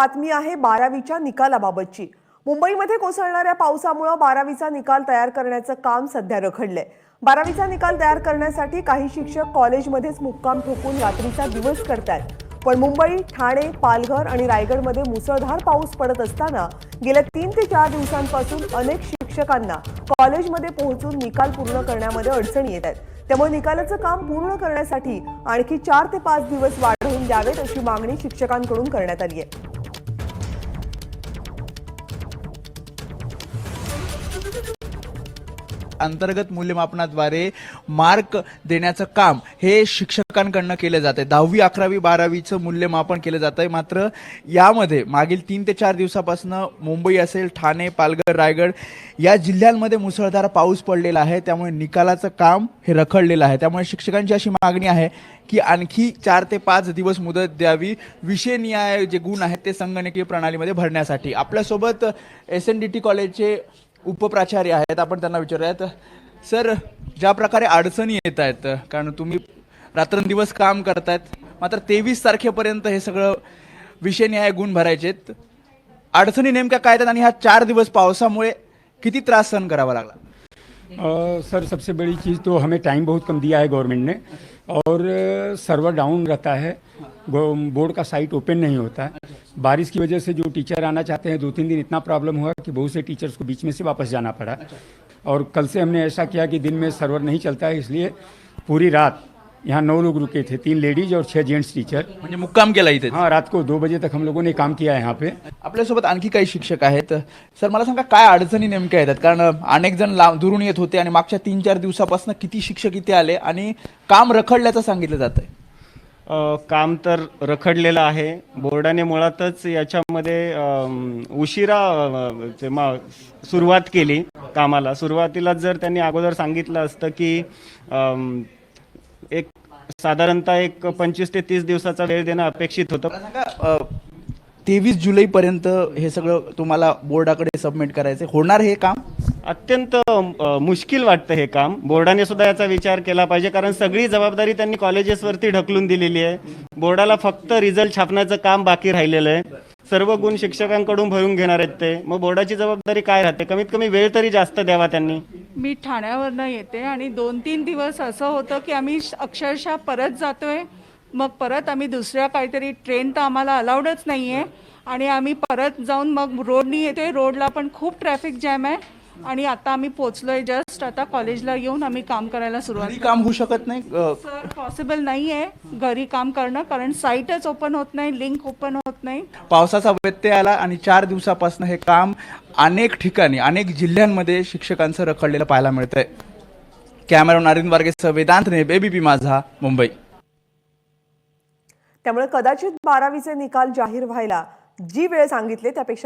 बातमी आहे 12वीच्या निकालाबाबतची। मुंबईमध्ये कोसळणाऱ्या पावसामुळे 12वीचा निकाल तयार करण्याचं काम सध्या रखडलंय। 12वीचा निकाल तयार करण्यासाठी काही शिक्षक कॉलेजमध्येच मुक्काम ठोकून रात्रीचा दिवस करतात। पण मुंबई, ठाणे, पालघर आणि रायगडमध्ये मुसळधार पाऊस पडत असताना गेल्या 3 ते 4 दिवसांपासून अनेक शिक्षकांना कॉलेजमध्ये पोहोचून निकाल पूर्ण करण्यामध्ये अडचणी येत आहेत। त्यामुळे निकालाचं काम पूर्ण करण्यासाठी आणखी 4 ते 5 दिवस वाढवून द्यावेत अशी मागणी शिक्षकांकडून करण्यात आली आहे। अंतर्गत मूल्यमापनाद्वारे मार्क देण्याचं काम हे शिक्षकांकडून केले जाते। 10वी 11वी 12वीचं मूल्यमापन केलं जातंय। मात्र यामध्ये मागील 3 ते 4 दिवसापासून मुंबई असेल, ठाणे, पालघर, रायगड या जिल्ह्यांमध्ये मुसळधार पाऊस पडलेला आहे। त्यामुळे निकालाचं काम हे रखडलेलं आहे। त्यामुळे शिक्षकांची अशी मागणी आहे की आणखी 4 ते 5 दिवस मुदत द्यावी विषयनिहाय जे गुण आहेत ते संगणकीय प्रणालीमध्ये भरण्यासाठी। आपल्यासोबत SNDT कॉलेजचे उपप्राचार्य आहेत, आपण त्यांना विचारूयात। सर, ज्या प्रकारे अडचणी येत आहेत, कारण तुम्ही रात्रंदिवस काम करतायत, मात्र 23 तारखेपर्यंत हे सगळं विषयनिहाय गुण भरायचे आहेत, अडचणी नेमक्या काय आहेत आणि ह्या 4 दिवस पावसामुळे किती त्रास सहन करावा लागला? सर, सबसे बड़ी चीज़ तो हमें टाइम बहुत कम दिया है गवर्नमेंट ने, और सर्वर डाउन रहता है, बोर्ड का साइट ओपन नहीं होता है। बारिश की वजह से जो टीचर आना चाहते हैं 2-3 दिन इतना प्रॉब्लम हुआ कि बहुत से टीचर्स को बीच में से वापस जाना पड़ा। और कल से हमने ऐसा किया कि दिन में सर्वर नहीं चलता है, इसलिए पूरी रात यहाँ 9 लोग रुके थे, 3 लेडीज और 6 जेंट्स टीचर। म्हणजे मुक्काम केला इथे? हाँ, रात को 2 बजे तक हम लोगों ने काम किया है यहाँ पे। आपल्यासोबत आणखी काही शिक्षक आहेत। सर, मला सांगा काय अडचणी नेमक्या येतात? कारण अनेक जण दुरून येत होते आणि मागच्या 3-4 दिवसापासून किती शिक्षक इथे आले आणि काम रखडल्याचं सांगितलं जातंय। काम तर रखडलेलं आहे। बोर्डाने मुळातच याच्यामध्ये उशिरा सुरुवात केली कामाला। सुरुवातीला जर त्यांनी अगोदर सांगितलं असतं की एक साधारणतः एक 25 ते 30 दिवसाचा वेळ देणं अपेक्षित होतं। 23 जुलैपर्यंत हे सगळं तुम्हाला बोर्डाकडे सबमिट करायचं होणार। हे काम अत्यंत मुश्किल वाटतं हे काम। बोर्डाने सुद्धा याचा विचार केला पाहिजे, कारण सगळी जबाबदारी त्यांनी कॉलेजेसवरती ढकलून दिलेली आहे। बोर्डाला फक्त रिझल्ट छापण्याचं काम बाकी राहिलेलं आहे। सर्व गुण शिक्षकांकडून भरून घेणार आहेत ते। मग बोर्डाची जबाबदारी काय राहते? कमीत कमी वेळ तरी जास्त द्यावा त्यांनी। मी ठाण्यावरनं येते आणि 2-3 दिवस असं होतं की आम्ही अक्षरशः परत जातोय, मग परत आम्ही दुसऱ्या काहीतरी ट्रेन तर आम्हाला अलाउडच नाही आहे आणि आम्ही परत जाऊन मग रोडनी येतोय। रोडला पण खूप ट्रॅफिक जॅम आहे आणि आता आम्ही पोचलोय जस्ट। आता कॉलेजला येऊन आम्ही काम करायला सुरुवात। काम होऊ शकत नाही सर, पॉसिबल नाही आहे घरी काम करणं, कारण साईटच ओपन होत नाही, लिंक ओपन होत नाही। पावसाचा व्यत्यय आला आणि 4 दिवसापासून हे काम अनेक ठिकाणी अनेक जिल्ह्यांमध्ये शिक्षकांचं रखडलेलं पाहायला मिळतंय। कॅमेरामॅन अरविंद वारगेसह वेदांत ने, ABP माझा, मुंबई। त्यामुळे कदाचित 12वीचे निकाल जाहीर व्हायला जी वेळ सांगितली त्यापेक्षा